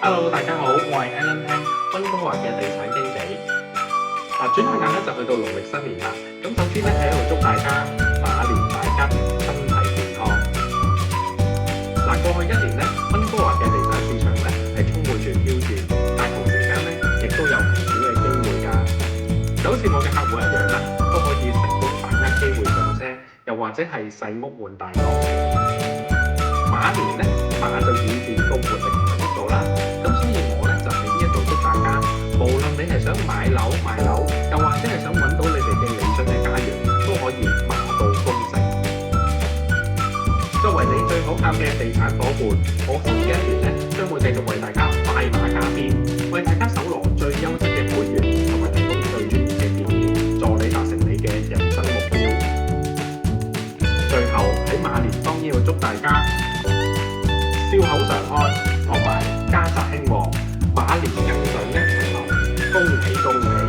Hello，大家好，我係 Alan Pang，溫哥華嘅地產經紀。轉眼間咧就去到農曆新年啦。咁首先咧喺度祝大家馬年大吉，身體健康。過去一年咧，溫哥華嘅地產市場咧係充滿住挑戰，但同時間咧亦都有唔少嘅機會㗎。就好似我嘅客戶一樣啦，都可以成功把握機會上車，又或者係細屋換大屋。馬年咧，馬就顯示個活力同速度啦。咁所以我咧就喺呢一度祝大家，無論你係想買樓賣樓，又或者係想揾到你哋嘅理想嘅家園，都可以馬到功成。作為你最可靠嘅地產夥伴，我新嘅一年咧將會繼續為大家快馬加鞭，為大家搜羅最優質嘅會員，同埋提供最專業嘅建議，助你達成你嘅人生目標。最後喺馬年當然要祝大家笑口常開，同埋家宅興旺，馬年更上一層樓，恭喜恭喜！